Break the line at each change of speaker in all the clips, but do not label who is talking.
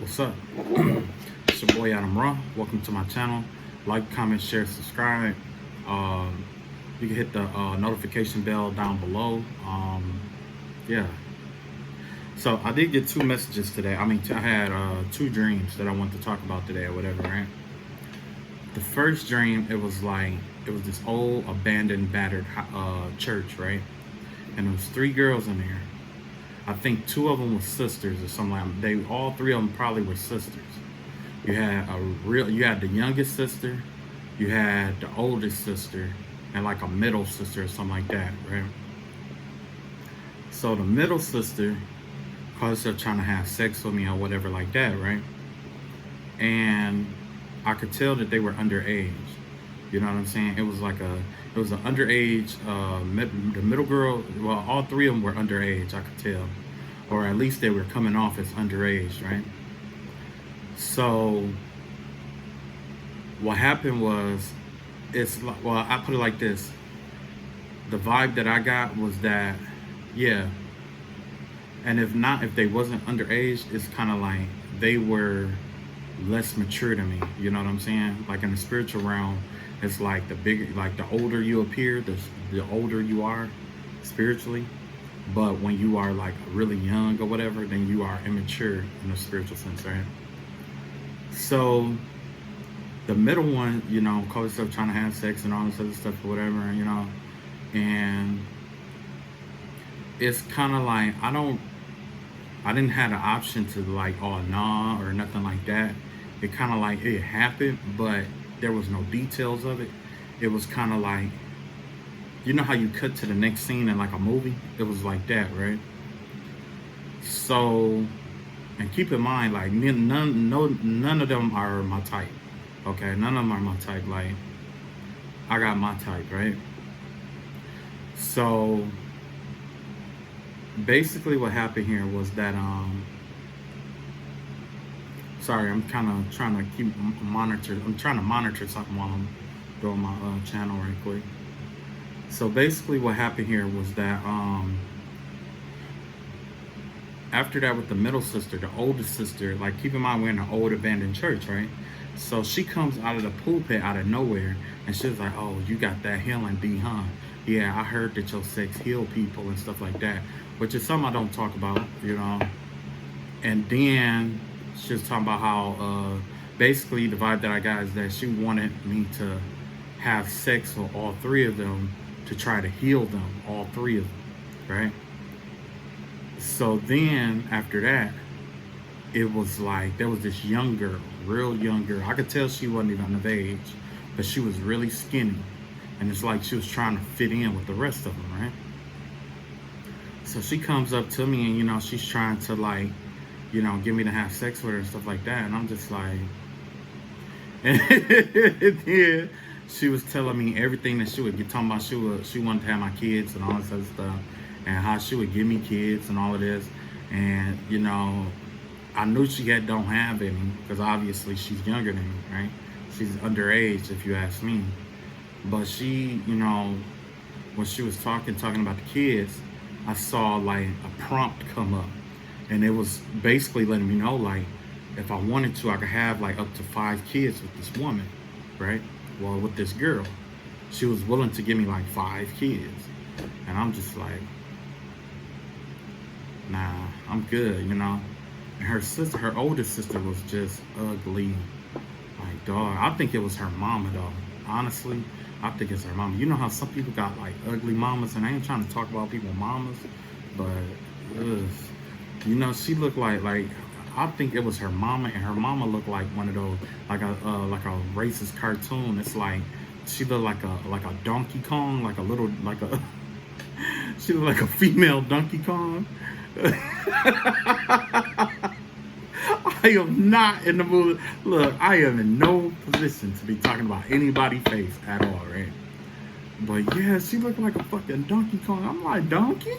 What's up? It's your boy Adam Raw. Welcome to my channel. Like, comment, share, subscribe. You can hit the notification bell down below. Yeah. So I did get two messages today. I had two dreams that I want to talk about today or whatever, right? The first dream, it was this old abandoned battered church, right? And there was three girls in there. I think two of them were sisters or something like that. All three of them probably were sisters. You had the youngest sister, you had the oldest sister, and like a middle sister or something like that, right? So the middle sister caused her trying to have sex with me or whatever like that, right? And I could tell that they were underage. You know what I'm saying? It was an underage, the middle girl, well, all three of them were underage, I could tell. Or at least they were coming off as underage, right? So, what happened was, I put it like this. The vibe that I got was that, yeah, and if they wasn't underage, it's kind of like they were less mature than me. You know what I'm saying? Like in the spiritual realm, it's like the older you appear, the older you are spiritually. But when you are like really young or whatever, then you are immature in a spiritual sense, right? So the middle one, called herself trying to have sex and all this other stuff or whatever, and it's kind of like I didn't have the option to like, oh nah or nothing like that. It kind of like it happened, but there was no details of it. It was kind of like, you know how you cut to the next scene in like a movie? It was like that, right? So, and keep in mind, like none of them are my type. Okay, none of them are my type. Like, I got my type, right? So, basically, what happened here was that sorry, I'm kind of trying to I'm trying to monitor something while I'm doing my channel right quick. So basically what happened here was that after that with the middle sister, the oldest sister, like keep in mind we're in an old abandoned church, right? So she comes out of the pulpit out of nowhere and she's like, oh, you got that healing D, huh? Yeah, I heard that your sex heal people and stuff like that, which is something I don't talk about, And then she was talking about how basically the vibe that I got is that she wanted me to have sex with all three of them to try to heal them, all three of them, right? So then after that, it was like there was this young girl, real young girl. I could tell she wasn't even of age, but she was really skinny. And it's like she was trying to fit in with the rest of them, right? So she comes up to me and, she's trying to like, get me to have sex with her and stuff like that. And I'm just like, and then she was telling me everything that she would get, talking about she wanted to have my kids and all this other stuff, and how she would give me kids and all of this. And, I knew she don't have any, because obviously she's younger than me, right? She's underage, if you ask me. But she, when she was talking about the kids, I saw like a prompt come up. And it was basically letting me know, like, if I wanted to, I could have like up to 5 kids with this woman, right? Well, with this girl. She was willing to give me like 5 kids. And I'm just like, nah, I'm good, And her oldest sister was just ugly. Like, dog, I think it was her mama, though. Honestly, I think it's her mama. You know how some people got like ugly mamas, and I ain't trying to talk about people's mamas, but she looked like I think it was her mama, and her mama looked like one of those like a racist cartoon. It's like she looked like a Donkey Kong, she looked like a female Donkey Kong. I am not in the mood. Look, I am in no position to be talking about anybody's face at all, right? But yeah, she looked like a fucking Donkey Kong. I'm like, Donkey?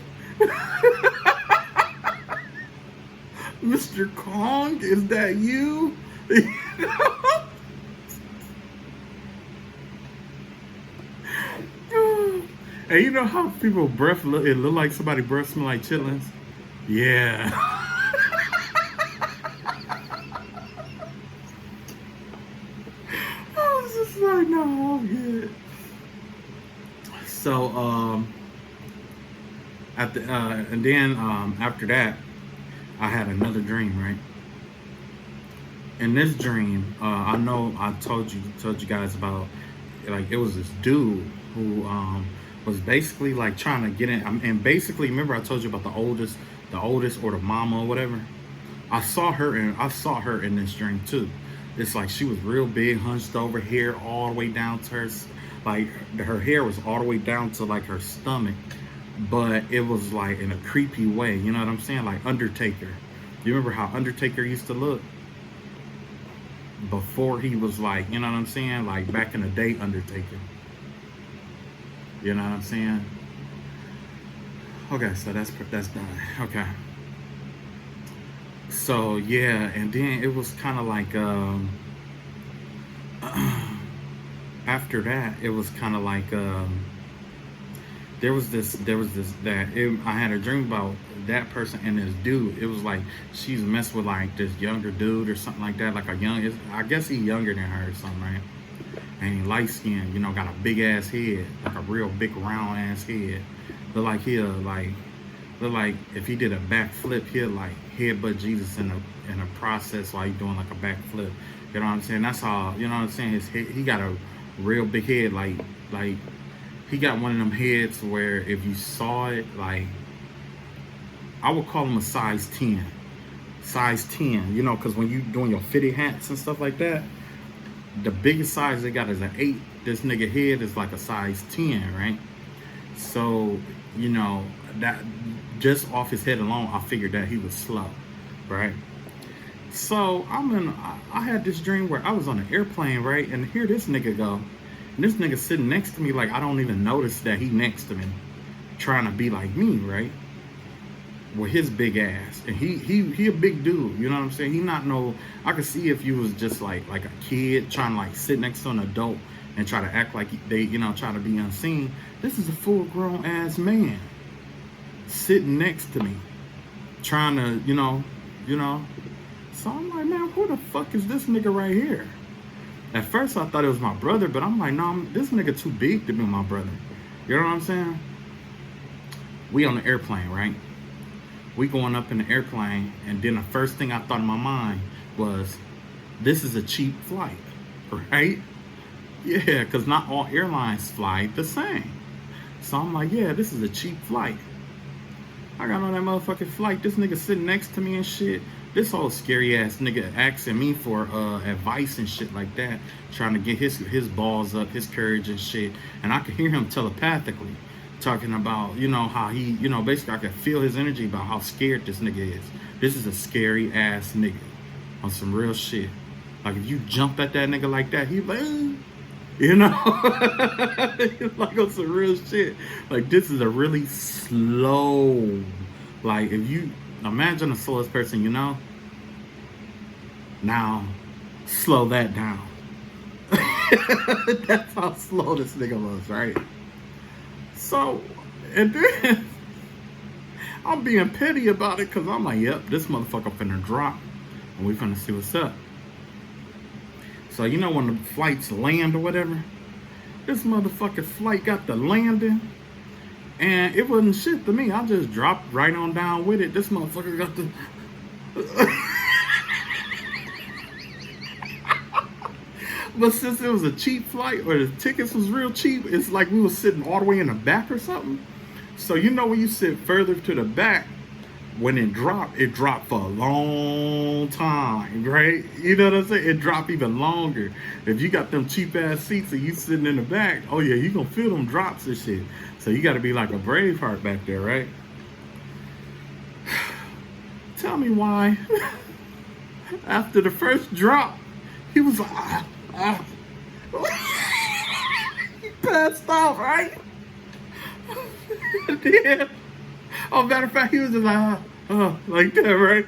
Mr. Kong, is that you? And you know how people breath it look like somebody breath smell like chitlins? Yeah. Right now, I'm good. So, and then after that, I had another dream, right? In this dream, I know I told you guys about, like, it was this dude who was basically like trying to get in, and basically, remember I told you about the oldest or the mama or whatever. I saw her in this dream too. It's like she was real big, hunched over, hair all the way down to her, like her hair was all the way down to like her stomach, but it was like in a creepy way. You know what I'm saying? Like Undertaker. You remember how Undertaker used to look before he was like, you know what I'm saying? Like back in the day, Undertaker. You know what I'm saying? Okay, so that's done. Okay. So yeah, and then it was kind of like after that, it was kind of like there was this that I had a dream about that person and this dude. It was like she's messed with like this younger dude or something like that, like a young. I guess he's younger than her or something, right? And he light skinned, you know, got a big ass head, like a real big round ass head. Look like if he did a backflip, he'll like headbutt Jesus in a process while he's doing like a backflip. You know what I'm saying? That's all. You know what I'm saying? His head, he got a real big head, like he got one of them heads where if you saw it, like I would call him a size 10. Size 10, you know, because when you doing your fitted hats and stuff like that, the biggest size they got is an 8. This nigga head is like a size 10, right? So, you know, that just off his head alone, I figured that he was slow, right? So I had this dream where I was on an airplane, right? And here this nigga go. And this nigga sitting next to me, like I don't even notice that he next to me, trying to be like me, right? With his big ass. And he a big dude, you know what I'm saying? He not no, I could see if you was just like a kid trying to like sit next to an adult and try to act like they, you know, try to be unseen. This is a full grown ass man sitting next to me, trying to, you know. So I'm like, man, who the fuck is this nigga right here? At first I thought it was my brother, but I'm like, no, this nigga too big to be my brother. You know what I'm saying? We on the airplane, right? We going up in the airplane, and then the first thing I thought in my mind was, this is a cheap flight, right? Yeah, because not all airlines fly the same. So I'm like, yeah, this is a cheap flight. I got on that motherfucking flight. This nigga sitting next to me and shit. This whole scary ass nigga asking me for advice and shit like that, trying to get his balls up, his courage and shit. And I could hear him telepathically talking about, you know, how he, you know, basically I could feel his energy about how scared this nigga is. This is a scary ass nigga on some real shit. Like if you jump at that nigga like that, he like, you know, like on some real shit. Like this is a really slow, like if you imagine the slowest person you know, now slow that down. That's how slow this nigga was, right? So, and then I'm being petty about it because I'm like, yep, this motherfucker finna drop and we finna see what's up. So, you know, when the flights land or whatever, this motherfucking flight got the landing and it wasn't shit to me. I just dropped right on down with it. This motherfucker got the... But since it was a cheap flight, or the tickets was real cheap, it's like we was sitting all the way in the back or something. So you know when you sit further to the back, when it dropped for a long time, right? You know what I'm saying? It dropped even longer. If you got them cheap ass seats and you sitting in the back, oh yeah, you gonna feel them drops and shit. So you gotta be like a Braveheart back there, right? Tell me why, after the first drop, he was like, he passed off, right? Then, oh, matter of fact, he was just like that, right?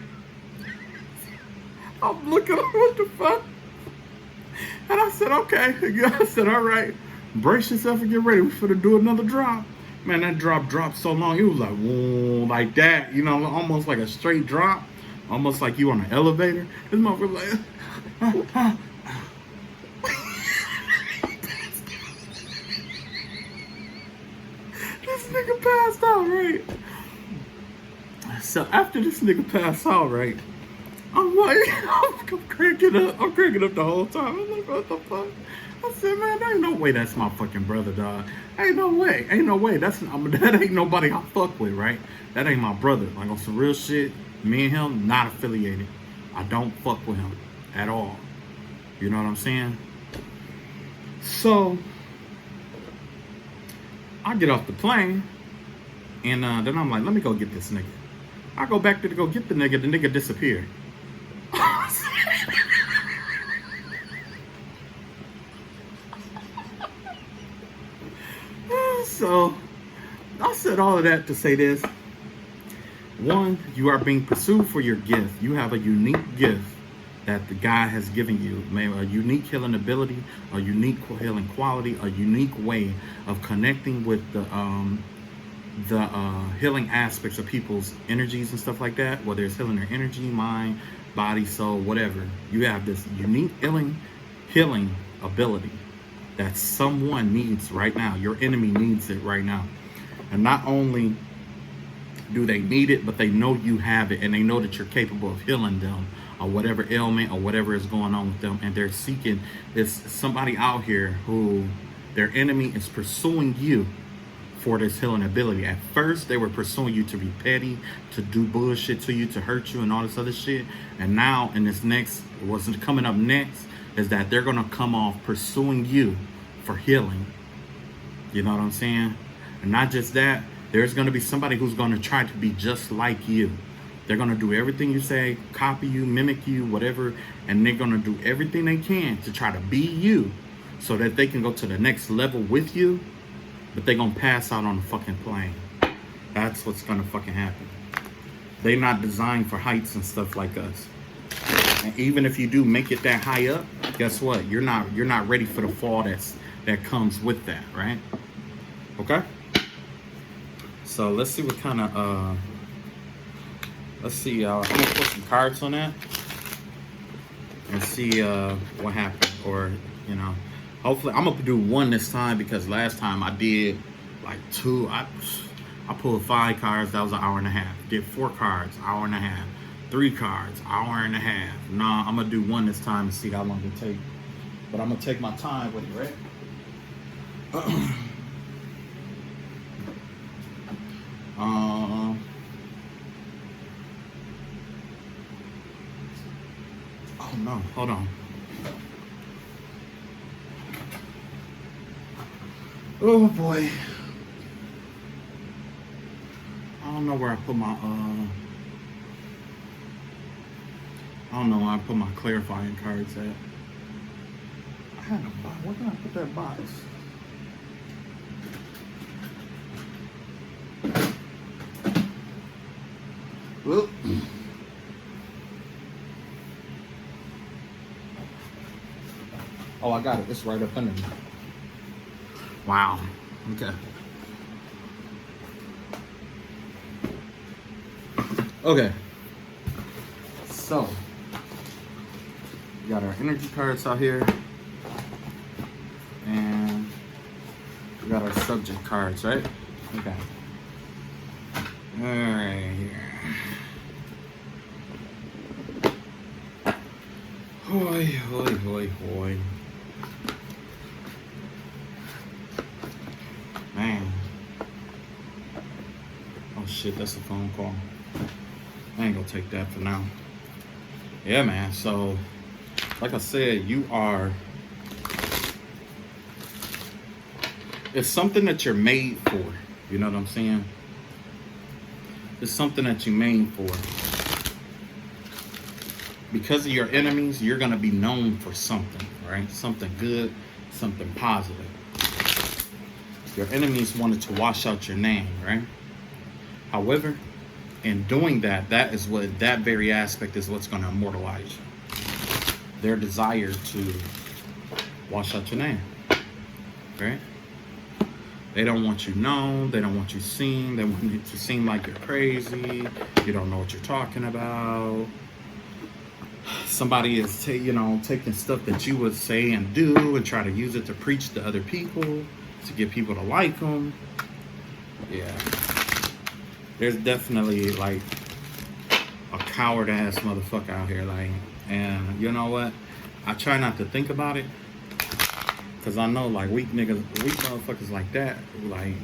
I'm looking at what the fuck, and I said, okay. I said, all right, brace yourself and get ready. We finna do another drop. Man, that drop dropped so long. It was like, whoa, like that, you know, almost like a straight drop, almost like you on an elevator. This motherfucker like, right? So after this nigga passed out, right? I'm like, I'm cranking up. I'm cranking up the whole time. I'm like, what the fuck? I said, man, there ain't no way that's my fucking brother, dog. Ain't no way. Ain't no way. That ain't nobody I fuck with, right? That ain't my brother. Like on some real shit, me and him, not affiliated. I don't fuck with him at all. You know what I'm saying? So, I get off the plane, and then I'm like, let me go get this nigga. I go back there to go get the nigga disappeared. So, I said all of that to say this. One, you are being pursued for your gift. You have a unique gift that the God has given you. Maybe a unique healing ability, a unique healing quality, a unique way of connecting with the healing aspects of people's energies and stuff like that, whether it's healing their energy, mind, body, soul, whatever. You have this unique healing ability that someone needs right now. Your enemy needs it right now. And not only do they need it, but they know you have it, and they know that you're capable of healing them or whatever ailment or whatever is going on with them. And they're seeking this somebody out here who their enemy is pursuing you for this healing ability. At first, they were pursuing you to be petty, to do bullshit to you, to hurt you and all this other shit. And now in this next, what's coming up next is that they're going to come off pursuing you for healing. You know what I'm saying? And not just that, there's going to be somebody who's going to try to be just like you. They're going to do everything you say, copy you, mimic you, whatever. And they're going to do everything they can to try to be you so that they can go to the next level with you. But they're going to pass out on the fucking plane. That's what's going to fucking happen. They're not designed for heights and stuff like us. And even if you do make it that high up, guess what? You're not ready for the fall that comes with that, right? Okay? So let's see what kind of let's see, I'm gonna put some cards on that and see what happened. Or, you know, hopefully I'm gonna do one this time, because last time I did like two. I pulled 5 cards, that was an hour and a half. Did 4 cards, hour and a half. 3 cards, hour and a half. Nah, I'm gonna do one this time and see how long it take. But I'm gonna take my time with it, right? Oh no, hold on. Oh boy. I don't know where I put my I don't know where I put my clarifying cards at. I had a box. Where can I put that box? Whoop. Oh, I got it. It's right up under me. Wow. Okay. Okay. So, we got our energy cards out here. And we got our subject cards, right? Okay. Alright, here. Hoy, hoy, hoy, hoy. Man. Oh shit, that's a phone call. I ain't gonna take that for now. Yeah, man. So, like I said, it's something that you're made for. You know what I'm saying? It's something that you're made for. Because of your enemies, you're gonna be known for something, right? Something good, something positive. Your enemies wanted to wash out your name, right? However, in doing that, that very aspect is what's going to immortalize you. Their desire to wash out your name, right? They don't want you known. They don't want you seen. They want you to seem like you're crazy. You don't know what you're talking about. Somebody is, taking stuff that you would say and do and try to use it to preach to other people, to get people to like them. Yeah. there's definitely like a coward ass motherfucker out here, like, and you know what? I try not to think about it, cause I know like weak motherfuckers like that, like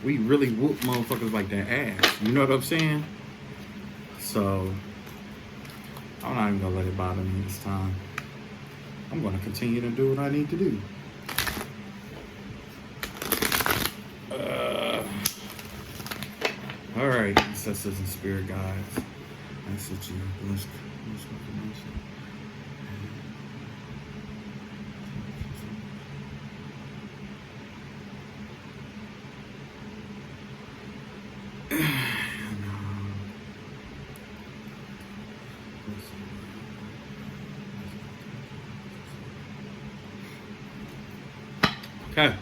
we really whoop motherfuckers like that ass. You know what I'm saying? So I'm not even gonna let it bother me this time. I'm gonna continue to do what I need to do. All right, ancestors and spirit guides. I said you bless confirmation. Okay.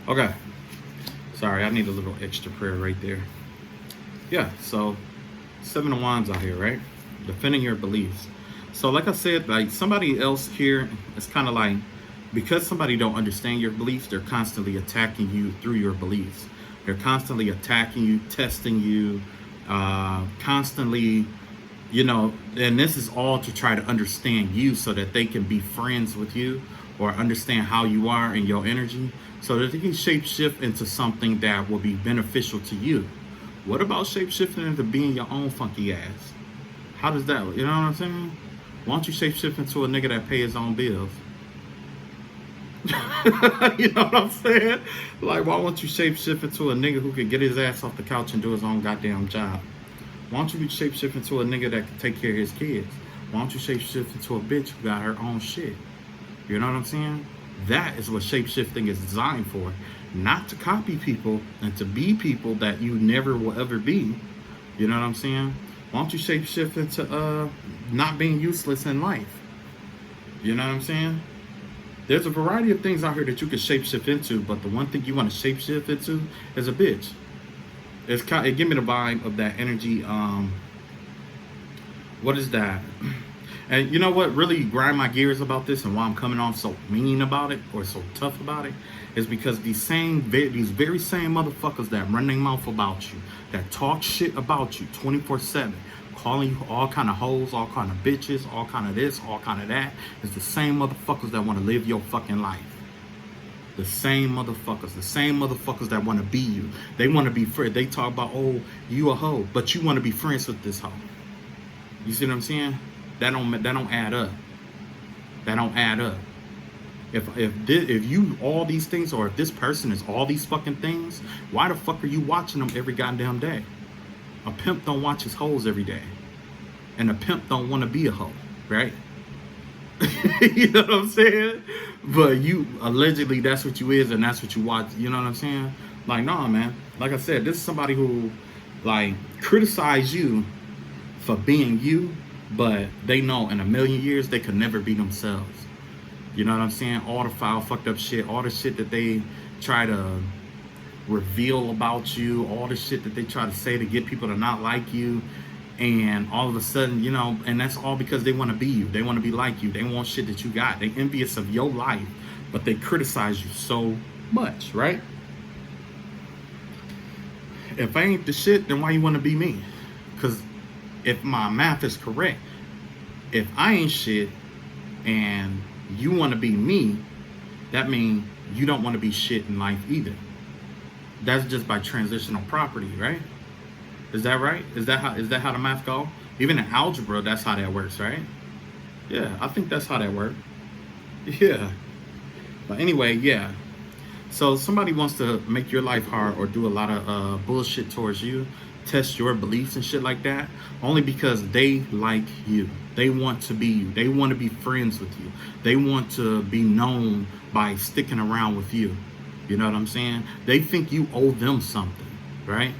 Okay. Sorry, I need a little extra prayer right there. Yeah, so 7 of Wands out here, right? Defending your beliefs. So like I said, like somebody else here, it's kind of like, because somebody don't understand your beliefs, they're constantly attacking you through your beliefs. They're constantly attacking you, testing you, constantly, you know, and this is all to try to understand you so that they can be friends with you or understand how you are and your energy so that they can shapeshift into something that will be beneficial to you. What about shapeshifting into being your own funky ass? How does that, you know what I'm saying? Why don't you shapeshift into a nigga that pay his own bills? You know what I'm saying? Like, why won't you shapeshift into a nigga who can get his ass off the couch and do his own goddamn job? Why don't you be shapeshift into a nigga that can take care of his kids? Why don't you shapeshift into a bitch who got her own shit? You know what I'm saying? That is what shapeshifting is designed for. Not to copy people and to be people that you never will ever be. You know what I'm saying? Why don't you shapeshift into not being useless in life? You know what I'm saying? There's a variety of things out here that you can shapeshift into, but the one thing you want to shapeshift into is a bitch. It give me the vibe of that energy. What is that? And you know what really grind my gears about this and why I'm coming on so mean about it or so tough about it is because these very same motherfuckers that run their mouth about you, that talk shit about you 24/7, calling you all kind of hoes, all kind of bitches, all kind of this, all kind of that, is the same motherfuckers that want to live your fucking life. The same motherfuckers that want to be you. They want to be friends. They talk about, oh, you a hoe, but you want to be friends with this hoe. You see what I'm saying? That don't add up. That don't add up. If you all these things, or if this person is all these fucking things, why the fuck are you watching them every goddamn day? A pimp don't watch his hoes every day, and a pimp don't want to be a hoe, right? You know what I'm saying? But you allegedly that's what you is, and that's what you watch. You know what I'm saying? Like, nah, man. Like I said, this is somebody who like criticize you for being you, but they know in a million years they could never be themselves. You know what I'm saying? All the foul, fucked up shit, all the shit that they try to reveal about you, all the shit that they try to say to get people to not like you, and all of a sudden, you know, and that's all because they want to be you. They want to be like you. They want shit that you got. They envious of your life, but they criticize you so much, right? If I ain't the shit, then why you want to be me? Because if my math is correct, if I ain't shit and you want to be me, that means you don't want to be shit in life either. That's just by transitional property, right? Is that right? Is that how the math go? Even in algebra, that's how that works, right? Yeah, I think that's how that works. Yeah. But anyway, yeah. So somebody wants to make your life hard or do a lot of bullshit towards you, test your beliefs and shit like that, only because they like you. They want to be you. They want to be friends with you. They want to be known by sticking around with you. You know what I'm saying? They think you owe them something, right?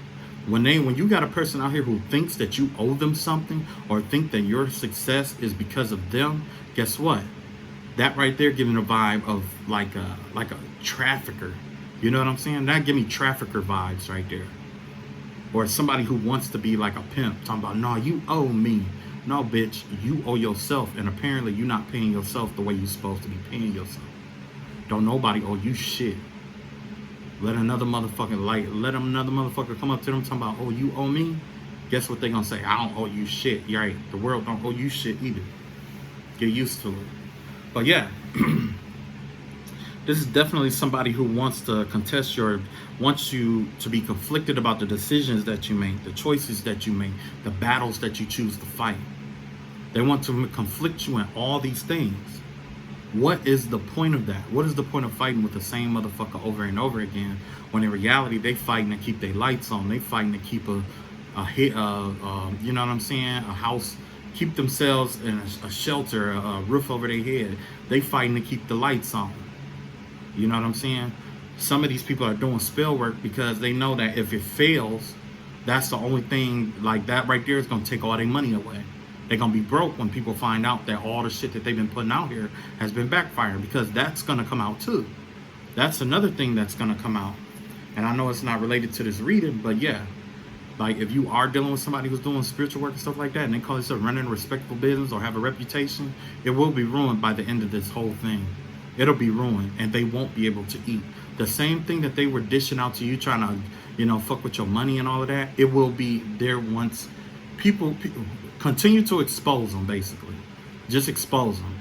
When you got a person out here who thinks that you owe them something or think that your success is because of them, guess what? That right there giving a vibe of like a trafficker. You know what I'm saying? That give me trafficker vibes right there. Or somebody who wants to be like a pimp, talking about, no, you owe me. No, bitch, you owe yourself, and apparently you're not paying yourself the way you're supposed to be paying yourself. Don't nobody owe you shit. Let another motherfucker come up to them talking about, oh, you owe me. Guess what they gonna say? I don't owe you shit. You're right. The world don't owe you shit either. Get used to it. But yeah, this is definitely somebody who wants to contest wants you to be conflicted about the decisions that you make, the choices that you make, the battles that you choose to fight. They want to conflict you in all these things. What is the point of that? What is the point of fighting with the same motherfucker over and over again, when in reality they fighting to keep their lights on, they fighting to keep you know what I'm saying, a house, keep themselves in a shelter, a roof over their head. They fighting to keep the lights on. You know what I'm saying? Some of these people are doing spell work because they know that if it fails, that's the only thing, like that right there is going to take all their money away. They're going to be broke when people find out that all the shit that they've been putting out here has been backfiring, because that's going to come out too. That's another thing that's going to come out. And I know it's not related to this reading, but yeah, like if you are dealing with somebody who's doing spiritual work and stuff like that, and they call themselves running a respectable business or have a reputation, it will be ruined by the end of this whole thing. It'll be ruined, and they won't be able to eat. The same thing that they were dishing out to you, trying to, you know, fuck with your money and all of that, it will be there once people continue to expose them, basically. Just expose them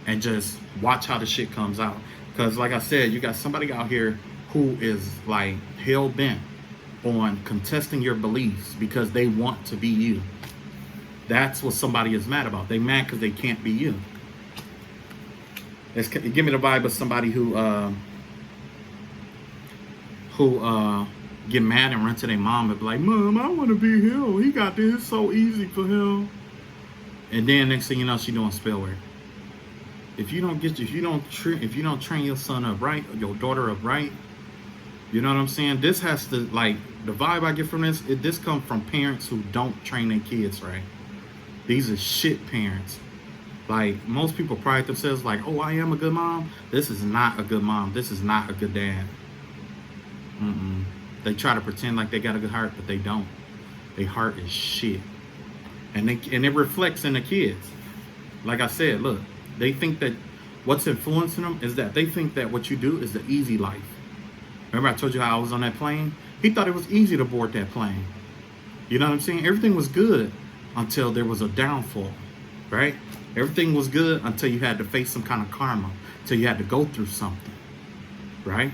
and just watch how the shit comes out. Because like I said, you got somebody out here who is like hell-bent on contesting your beliefs because they want to be you. That's what somebody is mad about. They mad because they can't be you. Give me the vibe of somebody who get mad and run to their mom and be like, Mom, I want to be him. He got this. It's so easy for him. And then next thing you know, she doing spell work. If you don't train your son up right, or your daughter up right, you know what I'm saying? This has to, like, the vibe I get from this comes from parents who don't train their kids right. These are shit parents. Like, most people pride themselves like, oh, I am a good mom. This is not a good mom. This is not a good dad. They try to pretend like they got a good heart, but they don't. Their heart is shit. And it reflects in the kids. Like I said, look, they think that what's influencing them is that they think that what you do is the easy life. Remember I told you how I was on that plane? He thought it was easy to board that plane. You know what I'm saying? Everything was good until there was a downfall, right? Everything was good until you had to face some kind of karma, until you had to go through something, right?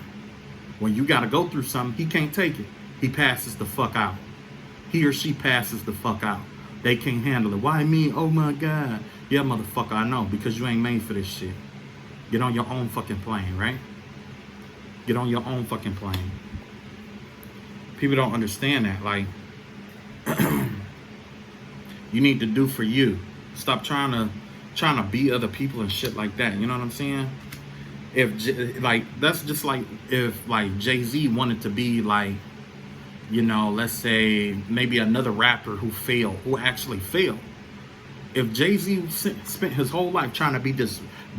When you got to go through something, he can't take it. He passes the fuck out. He or she passes the fuck out. They can't handle it. Why me? Oh my God. Yeah, motherfucker, I know, because you ain't made for this shit. Get on your own fucking plane, right? Get on your own fucking plane. People don't understand that. Like, you need to do for you. Stop trying to be other people and shit like that. You know what I'm saying? That's just like if like Jay-Z wanted to be like, you know, let's say maybe another rapper who actually failed. If Jay-Z spent his whole life trying to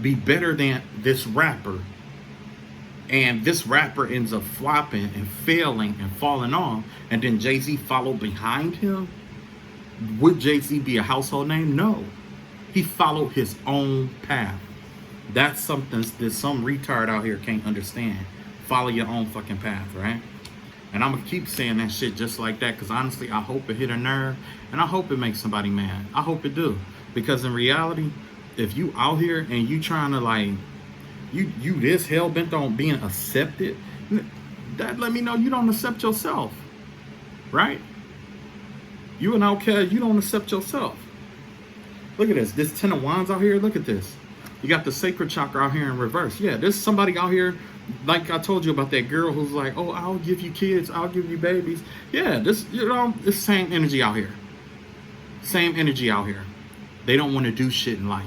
be better than this rapper, and this rapper ends up flopping and failing and falling off, and then Jay-Z followed behind him, would Jay-Z be a household name? No. He followed his own path. That's something that some retard out here can't understand. Follow your own fucking path, right? And I'm going to keep saying that shit just like that, because honestly, I hope it hit a nerve, and I hope it makes somebody mad. I hope it do. Because in reality, if you out here and you trying to like, you this hell-bent on being accepted, that let me know you don't accept yourself, right? You an outcast, you don't accept yourself. Look at this 10 of wands out here. Look at this. You got the sacred chakra out here in reverse. Yeah, there's somebody out here, like I told you about that girl who's like, oh, I'll give you kids, I'll give you babies. Yeah, this, you know, it's same energy out here. Same energy out here. They don't want to do shit in life.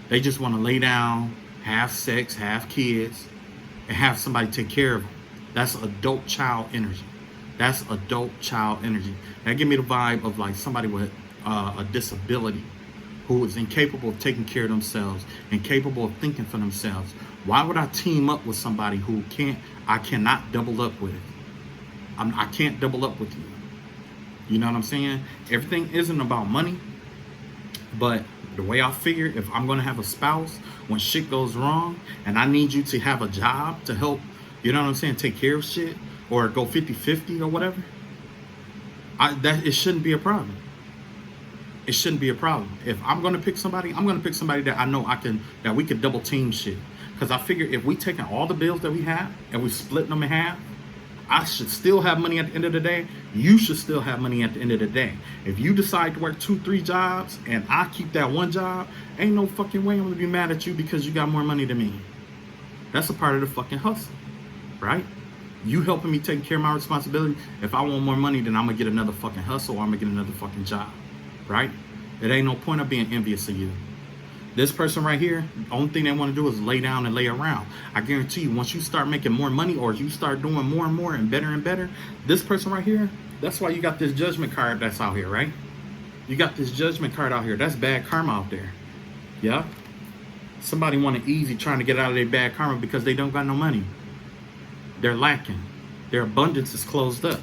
They just want to lay down, have sex, have kids, and have somebody take care of them. That's adult child energy. That's adult child energy. That give me the vibe of like somebody with a disability, who is incapable of taking care of themselves, incapable of thinking for themselves. Why would I team up with somebody who I cannot double up with it? I can't double up with you. You know what I'm saying? Everything isn't about money, but the way I figure, if I'm gonna have a spouse, when shit goes wrong and I need you to have a job to help, you know what I'm saying, take care of shit or go 50-50 or whatever, that it shouldn't be a problem. It shouldn't be a problem. If I'm gonna pick somebody, I'm gonna pick somebody that I know that we could double team shit. Cause I figure if we taking all the bills that we have and we splitting them in half, I should still have money at the end of the day. You should still have money at the end of the day. If you decide to work 2-3 jobs and I keep that one job, ain't no fucking way I'm gonna be mad at you because you got more money than me. That's a part of the fucking hustle, right? You helping me take care of my responsibility. If I want more money, then I'm gonna get another fucking hustle or I'm gonna get another fucking job, right? It ain't no point of being envious of you. This person right here, the only thing they want to do is lay down and lay around. I guarantee you, once you start making more money or you start doing more and more and better, this person right here, that's why you got this judgment card that's out here, right? You got this judgment card out here. That's bad karma out there. Yeah? Somebody want it easy trying to get out of their bad karma because they don't got no money. They're lacking. Their abundance is closed up.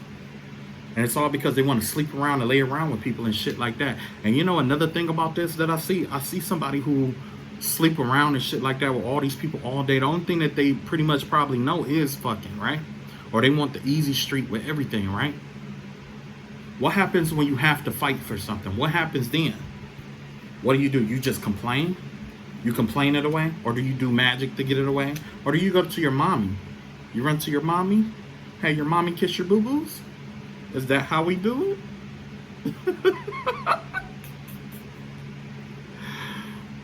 And it's all because they want to sleep around and lay around with people and shit like that. And you know another thing about this that I see somebody who sleep around and shit like that with all these people all day. The only thing that they pretty much probably know is fucking, right? Or they want the easy street with everything, right? What happens when you have to fight for something? What happens then? What do? You just complain? You complain it away? Or do you do magic to get it away? Or do you go to your mommy? You run to your mommy? Hey, your mommy kiss your boo-boos? Is that how we do it?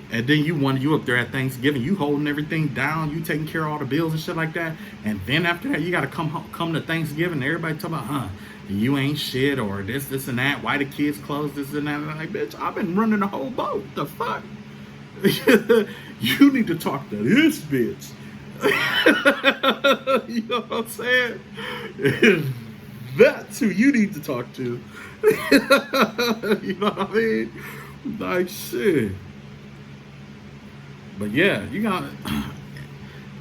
And then you up there at Thanksgiving, you holding everything down, you taking care of all the bills and shit like that. And then after that, you gotta come to Thanksgiving and everybody talk about, you ain't shit or this and that. Why the kids close this and that? And I'm like, bitch, I've been running the whole boat. The fuck? You need to talk to this bitch. You know what I'm saying? That's who you need to talk to. You know what I mean? Like shit. But yeah,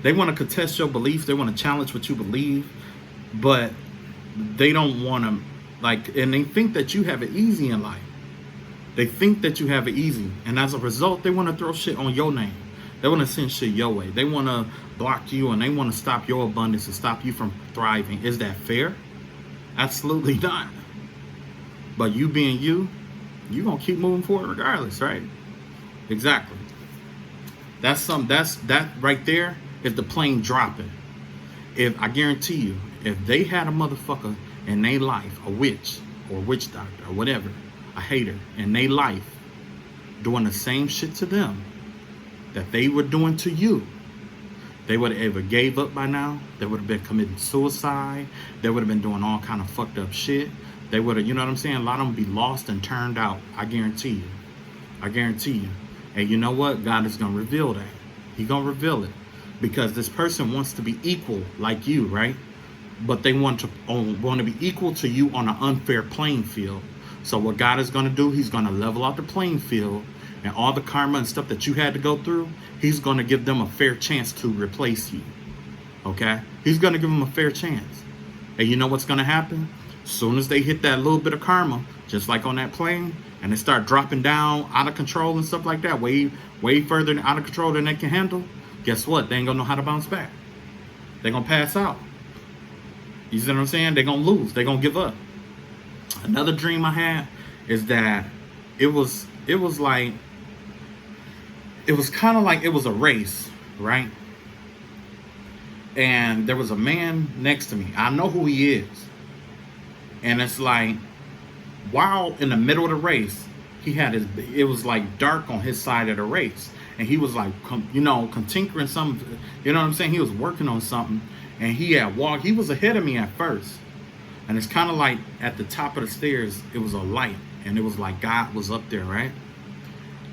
they want to contest your beliefs. They want to challenge what you believe. But they don't want to, and they think that you have it easy in life. They think that you have it easy. And as a result, they want to throw shit on your name. They want to send shit your way. They want to block you and they want to stop your abundance and stop you from thriving. Is that fair? Absolutely not. But you being you gonna keep moving forward regardless, right? Exactly. That right there is the plane dropping. If I guarantee you, if they had a motherfucker in their life, a witch or witch doctor or whatever, a hater in their life, doing the same shit to them that they were doing to you, they would have either gave up by now. They would have been committing suicide. They would have been doing all kind of fucked up shit. They would have, you know what I'm saying? A lot of them be lost and turned out. I guarantee you. I guarantee you. And you know what? God is going to reveal that. He's going to reveal it. Because this person wants to be equal like you, right? But they want to be equal to you on an unfair playing field. So what God is going to do, he's going to level out the playing field. And all the karma and stuff that you had to go through, he's going to give them a fair chance to replace you. Okay? He's going to give them a fair chance. And you know what's going to happen? As soon as they hit that little bit of karma, just like on that plane, and they start dropping down out of control and stuff like that, way further out of control than they can handle, guess what? They ain't going to know how to bounce back. They're going to pass out. You see what I'm saying? They're going to lose. They're going to give up. Another dream I had is that it was kind of like it was a race, right? And there was a man next to me. I know who he is. And it's like, while in the middle of the race, it was like dark on his side of the race. And he was like, tinkering something, you know what I'm saying? He was working on something. And he was ahead of me at first. And it's kind of like at the top of the stairs, it was a light. And it was like God was up there, right?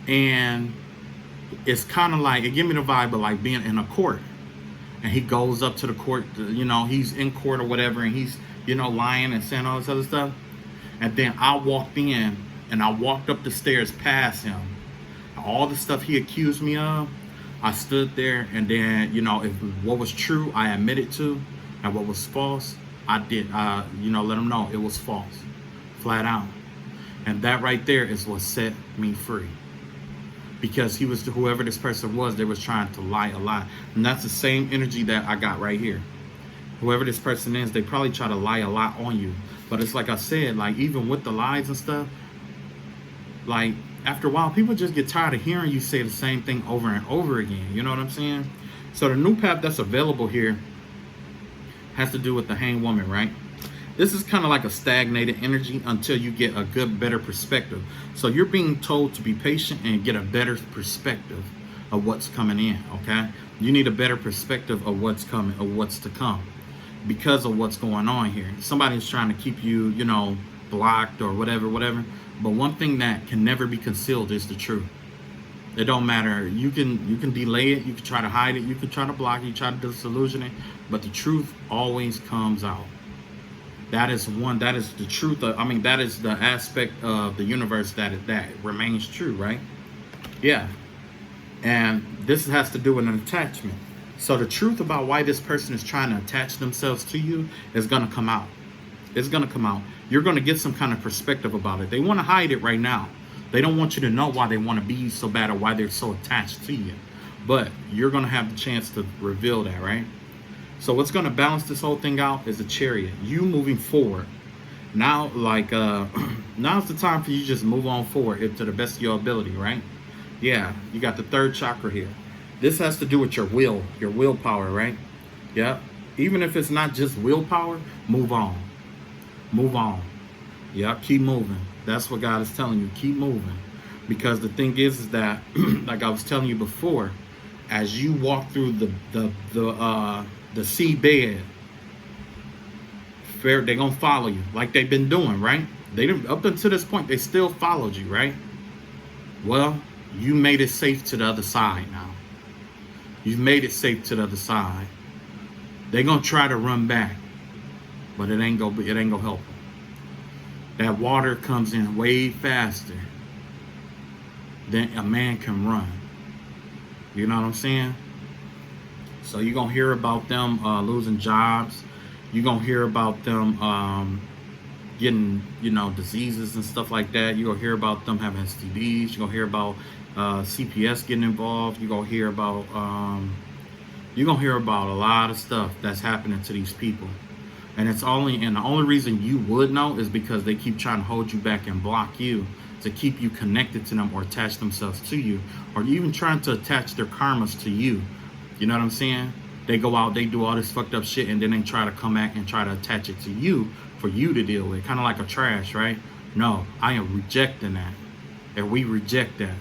And it's kind of like, it gave me the vibe of like being in a court. And he goes up to the court, he's in court or whatever. And he's, lying and saying all this other stuff. And then I walked in and I walked up the stairs past him. All the stuff he accused me of, I stood there and then, if what was true, I admitted to. And what was false, I did, let him know it was false. flat out. And that right there is what set me free. Because he was, whoever this person was, they was trying to lie a lot. And that's the same energy that I got right here. Whoever this person is, they probably try to lie a lot on you. But it's like I said, like even with the lies and stuff, like after a while, people just get tired of hearing you say the same thing over and over again. You know what I'm saying? So the new path that's available here has to do with the hanged woman, right? This is kind of like a stagnated energy until you get a good, better perspective. So you're being told to be patient and get a better perspective of what's coming in, okay? You need a better perspective of what's coming, of what's to come, because of what's going on here. Somebody's trying to keep you, you know, blocked or whatever. But one thing that can never be concealed is the truth. It don't matter. You can delay it. You can try to hide it. You can try to block it. You try to disillusion it. But the truth always comes out. That is the truth. That is the aspect of the universe that remains true, right? Yeah. And this has to do with an attachment. So the truth about why this person is trying to attach themselves to you is going to come out. It's going to come out. You're going to get some kind of perspective about it. They want to hide it right now. They don't want you to know why they want to be so bad or why they're so attached to you. But you're going to have the chance to reveal that, right? So what's going to balance this whole thing out is the Chariot. You moving forward. Now, now's the time for you to just move on forward to the best of your ability, right? Yeah, you got the third chakra here. This has to do with your willpower, right? Yeah. Even if it's not just willpower, move on. Move on. Yeah, keep moving. That's what God is telling you. Keep moving. Because the thing is that, like I was telling you before, as you walk through the seabed, they're gonna follow you like they've been doing, right? They didn't, up until this point, they still followed you, right? Well, you made it safe to the other side now. You've made it safe to the other side. They're gonna try to run back, but it ain't gonna help them. That water comes in way faster than a man can run. You know what I'm saying? So you're gonna hear about them losing jobs. You're gonna hear about them getting, diseases and stuff like that. You're gonna hear about them having STDs. You're gonna hear about CPS getting involved. You're gonna hear about a lot of stuff that's happening to these people. And the only reason you would know is because they keep trying to hold you back and block you to keep you connected to them or attach themselves to you, or even trying to attach their karmas to you. You know what I'm saying? They go out, they do all this fucked up shit, and then they try to come back and try to attach it to you for you to deal with. Kind of like a trash, right? No, I am rejecting that. And we reject that.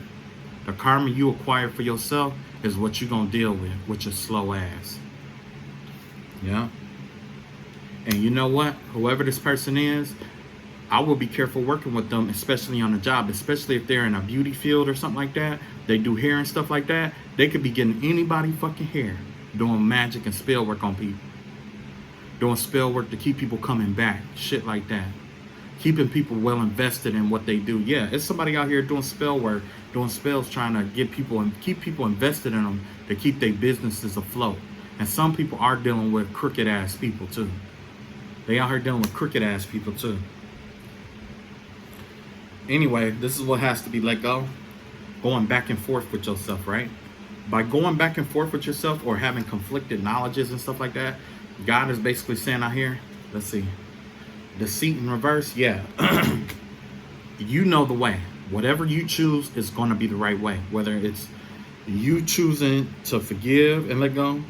The karma you acquire for yourself is what you're going to deal with your slow ass. Yeah? And you know what? Whoever this person is, I will be careful working with them, especially on the job, especially if they're in a beauty field or something like that. They do hair and stuff like that. They could be getting anybody fucking hair, doing magic and spell work on people. Doing spell work to keep people coming back, shit like that. Keeping people well invested in what they do. Yeah, it's somebody out here doing spell work, doing spells, trying to get people and keep people invested in them to keep their businesses afloat. And some people are dealing with crooked ass people too. They out here dealing with crooked ass people too. Anyway, this is what has to be let go. Going back and forth with yourself, right? By going back and forth with yourself or having conflicted knowledges and stuff like that, God is basically saying out here, let's see, deceit in reverse, yeah. You know the way. Whatever you choose is going to be the right way. Whether it's you choosing to forgive and let go,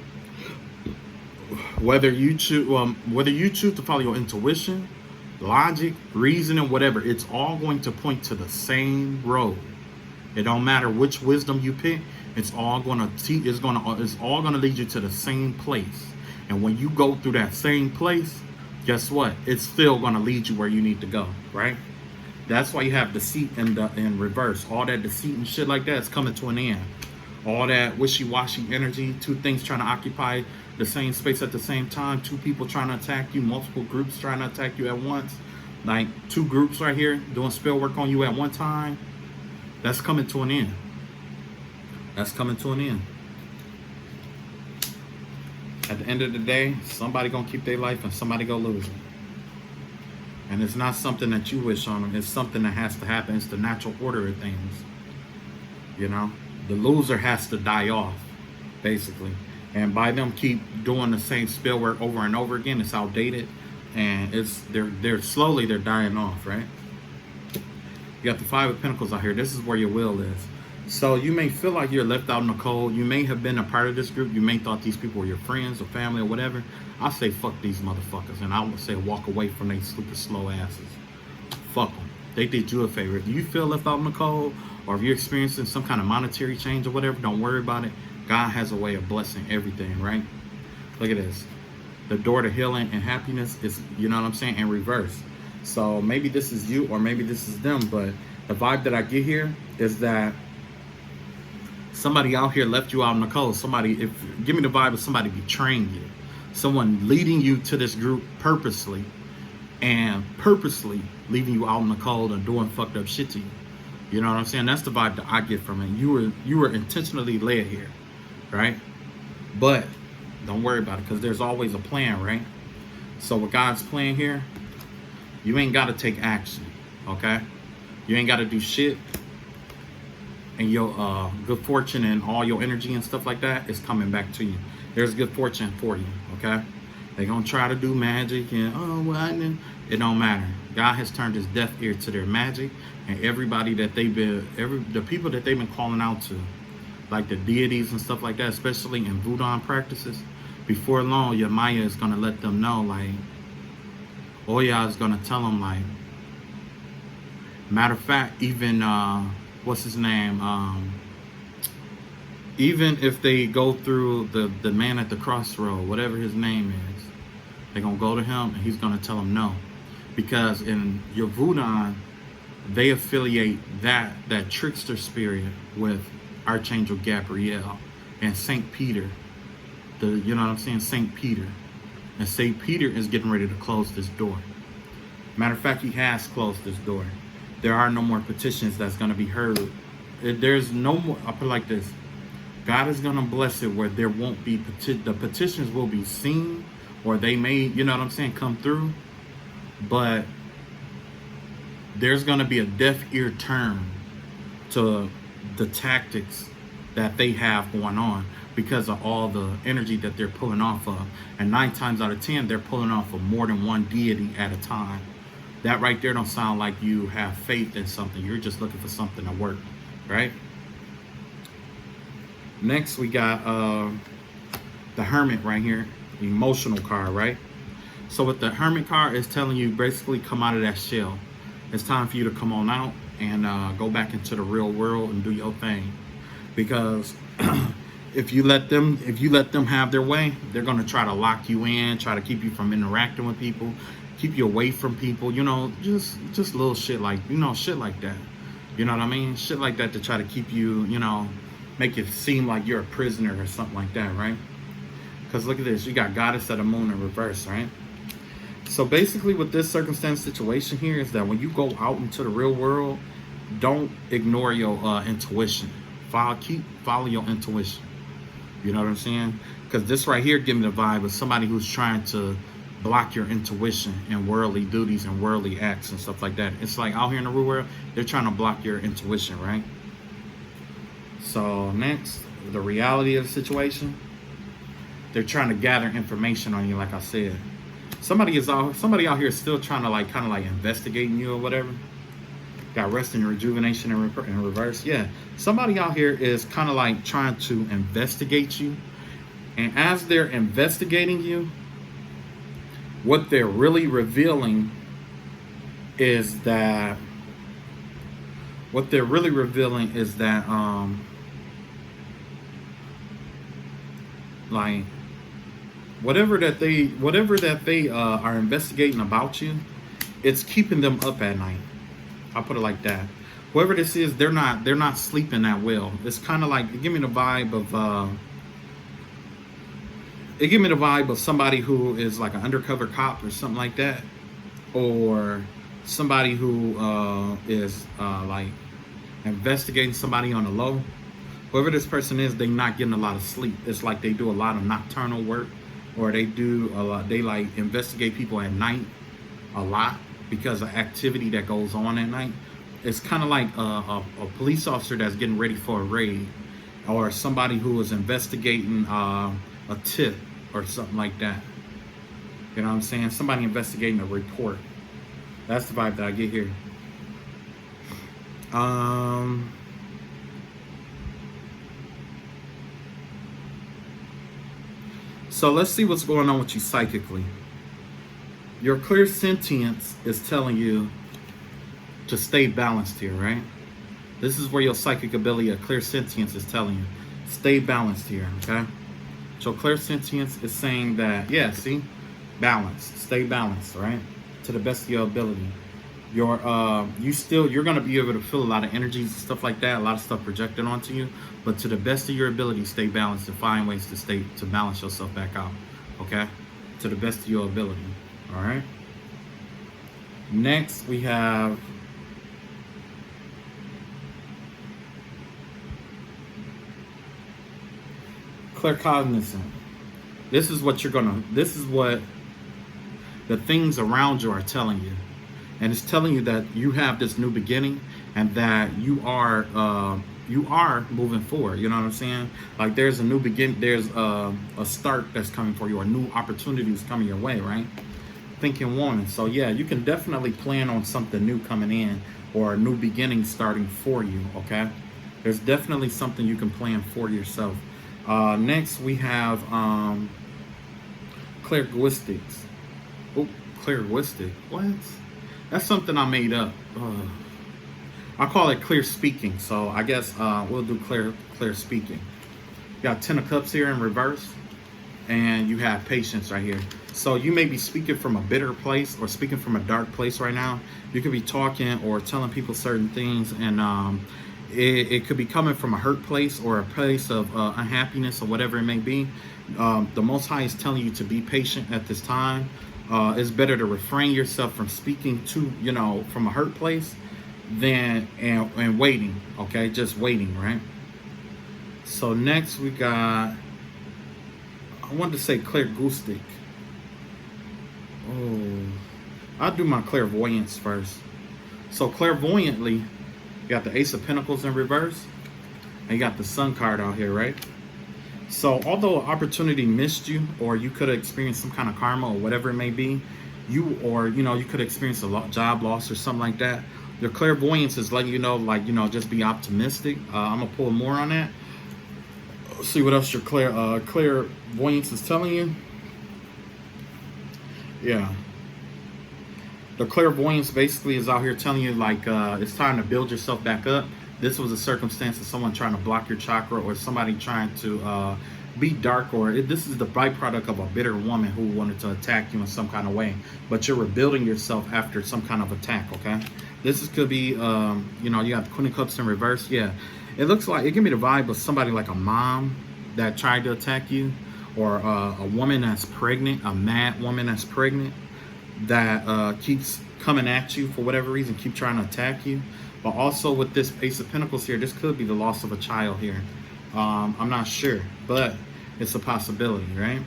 whether you choose to follow your intuition, logic, reasoning, whatever, it's all going to point to the same road. It don't matter which wisdom you pick. It's all gonna lead you to the same place. And when you go through that same place, guess what? It's still gonna lead you where you need to go, right? That's why you have deceit in reverse. All that deceit and shit like that is coming to an end. All that wishy-washy energy, two things trying to occupy the same space at the same time, two people trying to attack you, multiple groups trying to attack you at once, like two groups right here doing spell work on you at one time. That's coming to an end. That's coming to an end. At the end of the day, somebody gonna keep their life and somebody gonna lose it. And it's not something that you wish on them. It's something that has to happen. It's the natural order of things. You know, the loser has to die off, basically. And by them keep doing the same spell work over and over again, it's outdated, and they're slowly dying off, right? You got the Five of Pentacles out here. This is where your will is. So you may feel like you're left out in the cold. You may have been a part of this group. You may thought these people were your friends or family or whatever. I say fuck these motherfuckers, and I would say walk away from these stupid slow asses. Fuck them. They did you a favor. If you feel left out in the cold, or if you're experiencing some kind of monetary change or whatever, don't worry about it. God has a way of blessing everything, right? Look at this. The door to healing and happiness is, you know what I'm saying, in reverse. So maybe this is you or maybe this is them, but the vibe that I get here is that somebody out here left you out in the cold. Give me the vibe of somebody betraying you. Someone leading you to this group purposely and purposely leaving you out in the cold and doing fucked up shit to you. You know what I'm saying? That's the vibe that I get from it. You were intentionally led here, right? But don't worry about it, because there's always a plan, right? So with God's plan here, you ain't got to take action, okay? You ain't got to do shit. And your good fortune and all your energy and stuff like that is coming back to you. There's good fortune for you, okay? They're going to try to do magic and, it don't matter. God has turned his deaf ear to their magic, and everybody that the people that they've been calling out to, like the deities and stuff like that, especially in voodoo practices, before long, your Maya is going to let them know, like, Oya is going to tell them, like, matter of fact, even, what's his name? Even if they go through the man at the crossroad, whatever his name is, they're going to go to him and he's going to tell them no. Because in your voodoo, they affiliate that trickster spirit with Archangel Gabriel and Saint Peter. You know what I'm saying? Saint Peter. And Saint Peter is getting ready to close this door. Matter of fact, he has closed this door. There are no more petitions that's going to be heard. There's no more, I'll put it like this. God is going to bless it where there won't be, the petitions will be seen, or they may, you know what I'm saying, come through. But there's going to be a deaf ear turn to the tactics that they have going on because of all the energy that they're pulling off of. And 9 times out of 10, they're pulling off of more than one deity at a time. That right there don't sound like you have faith in something. You're just looking for something to work, right? Next, we got the Hermit right here, the emotional card, right? So with the Hermit card, it's telling you basically come out of that shell. It's time for you to come on out and go back into the real world and do your thing. Because if you let them have their way, they're gonna try to lock you in, try to keep you from interacting with people, keep you away from people, you know, just little shit like, you know, shit like that. You know what I mean? Shit like that to try to keep you, you know, make it seem like you're a prisoner or something like that, right? Because look at this, you got Goddess of the Moon in reverse, right? So basically with this circumstance situation here is that when you go out into the real world, don't ignore your intuition. Follow your intuition. You know what I'm saying? Because this right here give me the vibe of somebody who's trying to block your intuition and worldly duties and worldly acts and stuff like that. It's like out here in the real world, they're trying to block your intuition, right? So next, the reality of the situation. They're trying to gather information on you, like I said. Somebody out here is still trying to kind of like investigating you or whatever. Got rest and rejuvenation in reverse. Yeah, somebody out here is kind of like trying to investigate you, and as they're investigating you, what they're really revealing is that like whatever that they are investigating about you, it's keeping them up at night. I'll put it like that. Whoever this is, they're not sleeping that well. It's kind of like, give me the vibe of somebody who is like an undercover cop or something like that, or somebody who is like investigating somebody on the low. Whoever this person is, they're not getting a lot of sleep. It's like they do a lot of nocturnal work, or they like investigate people at night a lot. because of activity that goes on at night. It's kind of like a police officer that's getting ready for a raid, or somebody who is investigating a tip or something like that. You know what I'm saying? Somebody investigating a report. That's the vibe that I get here. So let's see what's going on with you psychically. Your clairsentience is telling you to stay balanced here, right? This is where your psychic ability of clairsentience is telling you, stay balanced here, okay? So clairsentience is saying that, yeah, see? Balance. Stay balanced, right? To the best of your ability. You're gonna be able to feel a lot of energies and stuff like that, a lot of stuff projected onto you, but to the best of your ability, stay balanced and find ways to balance yourself back out. Okay? To the best of your ability. Alright? Next we have claircognizant. This is what the things around you are telling you. And it's telling you that you have this new beginning and that you are moving forward. You know what I'm saying? Like there's a new beginning, there's a start that's coming for you, or new opportunities coming your way, right? Thinking warning. So yeah, you can definitely plan on something new coming in, or a new beginning starting for you, okay? There's definitely something you can plan for yourself. Next we have clairvoyance. Oh, clairvoyant. What? That's something I made up. I call it clear speaking. So I guess we'll do clear speaking. You got 10 of cups here in reverse, and you have patience right here. So you may be speaking from a bitter place or speaking from a dark place right now. You could be talking or telling people certain things, and it could be coming from a hurt place or a place of unhappiness or whatever it may be. The Most High is telling you to be patient at this time. It's better to refrain yourself from speaking to, from a hurt place than and waiting. Okay, just waiting, right? So next we got, I wanted to say clairgustic. Oh, I'll do my clairvoyance first. So clairvoyantly, you got the Ace of Pentacles in reverse, and you got the Sun card out here, right? So although an opportunity missed you, or you could have experienced some kind of karma or whatever it may be, you could experience a job loss or something like that. Your clairvoyance is letting you know, just be optimistic. I'm gonna pull more on that. Let's see what else your clairvoyance is telling you. Yeah. The clairvoyance basically is out here telling you it's time to build yourself back up. This was a circumstance of someone trying to block your chakra, or somebody trying to be dark, or this is the byproduct of a bitter woman who wanted to attack you in some kind of way. But you're rebuilding yourself after some kind of attack, okay? Could be, you got the Queen of Cups in reverse. Yeah, it looks like, it give me the vibe of somebody like a mom that tried to attack you, or a woman that's pregnant, a mad woman that's pregnant that keeps coming at you for whatever reason, keep trying to attack you. But also with this Ace of Pentacles here, this could be the loss of a child here. I'm not sure, but it's a possibility, right?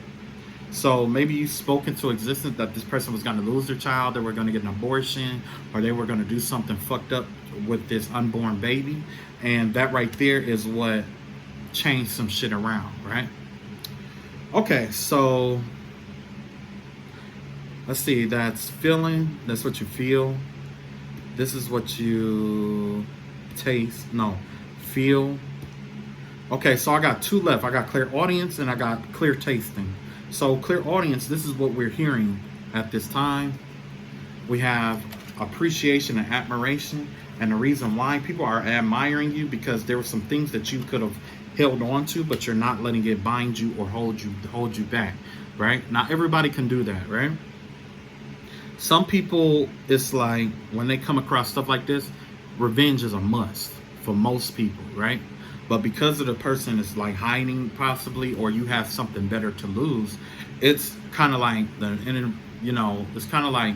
So maybe you spoke into existence that this person was going to lose their child, they were going to get an abortion, or they were going to do something fucked up with this unborn baby. And that right there is what changed some shit around, right? Okay, so let's see. That's feeling. That's what you feel. This is what you taste. No, feel. Okay, so I got two left. I got clairaudience and I got clear tasting. So clairaudience, this is what we're hearing at this time. We have appreciation and admiration. And the reason why people are admiring you, because there were some things that you could have held on to, but you're not letting it bind you or hold you back, right? Not everybody can do that, right? Some people, it's like when they come across stuff like this, revenge is a must for most people, right? But because of the person is like hiding possibly, or you have something better to lose, it's kind of like it's kind of like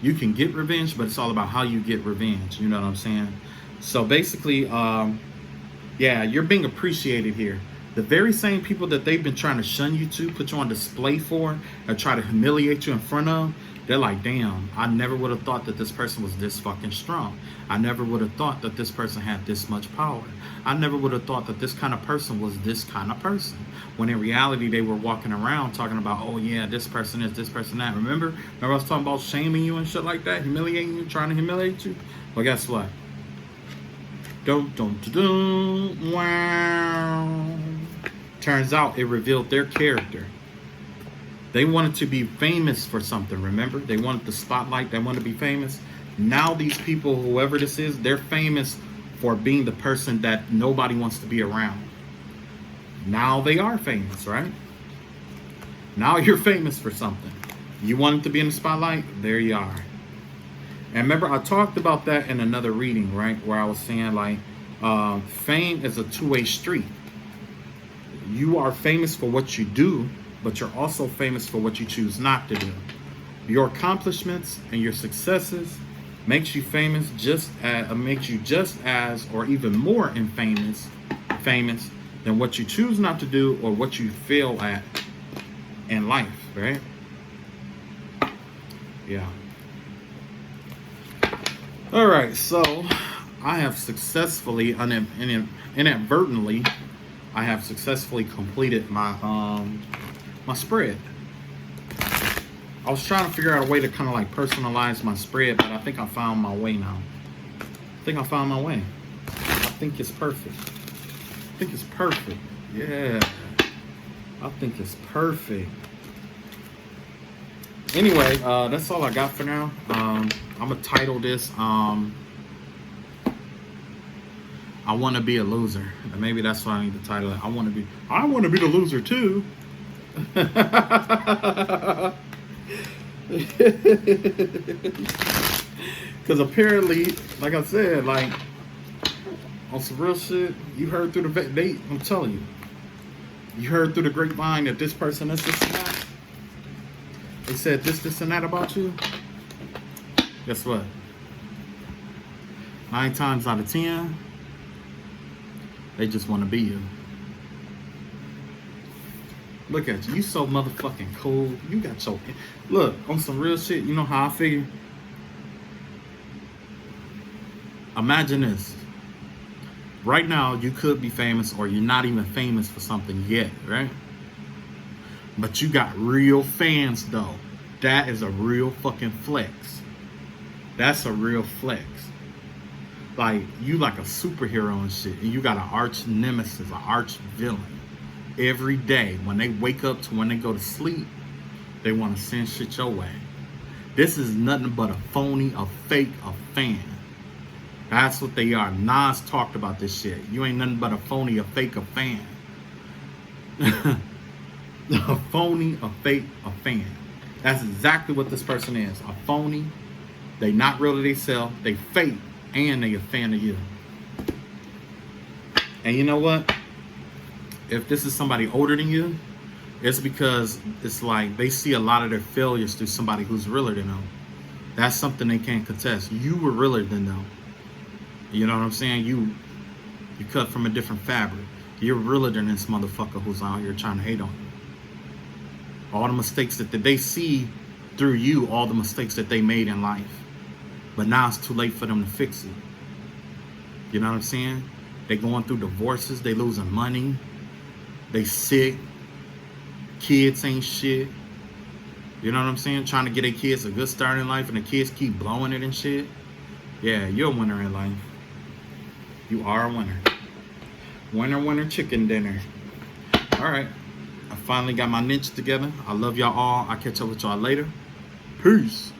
you can get revenge, but it's all about how you get revenge. You know what I'm saying? So basically, yeah, you're being appreciated here. The very same people that they've been trying to shun you to, put you on display for, or try to humiliate you in front of, They're like, damn, I never would have thought that this person was this fucking strong. I never would have thought that this person had this much power. I never would have thought that this kind of person was this kind of person. When in reality, they were walking around talking about, oh yeah, this person is, this person that. Remember I was talking about shaming you and shit like that, humiliating you, trying to humiliate you? Well, guess what? Wow. Turns out it revealed their character. They wanted to be famous for something, remember? They wanted the spotlight, they wanted to be famous. Now these people, whoever this is, they're famous for being the person that nobody wants to be around. Now they are famous, right? Now you're famous for something. You wanted to be in the spotlight? There you are. And remember, I talked about that in another reading, right? Where I was saying, like, fame is a two-way street. You are famous for what you do, but you're also famous for what you choose not to do. Your accomplishments and your successes makes you famous makes you just as or even more famous than what you choose not to do or what you fail at in life, right? Yeah. All right, so I have successfully, inadvertently, I have successfully completed my my spread. I was trying to figure out a way to kind of like personalize my spread, but I think I found my way now. I think it's perfect. I think it's perfect. Yeah. I think it's perfect. Anyway, that's all I got for now. I'm gonna title this I want to be a loser. And maybe that's what I need to title it. I want to be the loser too. Because apparently, like I said, like on some real shit, you heard through I'm telling you, you heard through the grapevine that this person is this and that. They said this and that about you. Guess what? 9 times out of 10, they just want to be you. Look at you. You so motherfucking cool. You got your... Look, on some real shit, you know how I figure? Imagine this. Right now, you could be famous or you're not even famous for something yet, right? But you got real fans, though. That is a real fucking flex. That's a real flex. Like, you like a superhero and shit, and you got an arch nemesis, an arch villain. Every day, when they wake up to when they go to sleep, they want to send shit your way. This is nothing but a phony, a fake, a fan. That's what they are. Nas talked about this shit. You ain't nothing but a phony, a fake, a fan. A phony, a fake, a fan. That's exactly what this person is. A phony. They not real to themselves. They fake. And they a fan of you. And you know what? If this is somebody older than you, it's because it's like they see a lot of their failures through somebody who's realer than them. That's something they can't contest. You were realer than them. You know what I'm saying? You cut from a different fabric. You're realer than this motherfucker who's out here trying to hate on you. All the mistakes that they see through you, all the mistakes that they made in life. But now it's too late for them to fix it. You know what I'm saying? They going through divorces. They losing money. They sick. Kids ain't shit. You know what I'm saying? Trying to get their kids a good start in life and the kids keep blowing it and shit. Yeah, you're a winner in life. You are a winner. Winner, winner, chicken dinner. All right. I finally got my niche together. I love y'all all. I'll catch up with y'all later. Peace.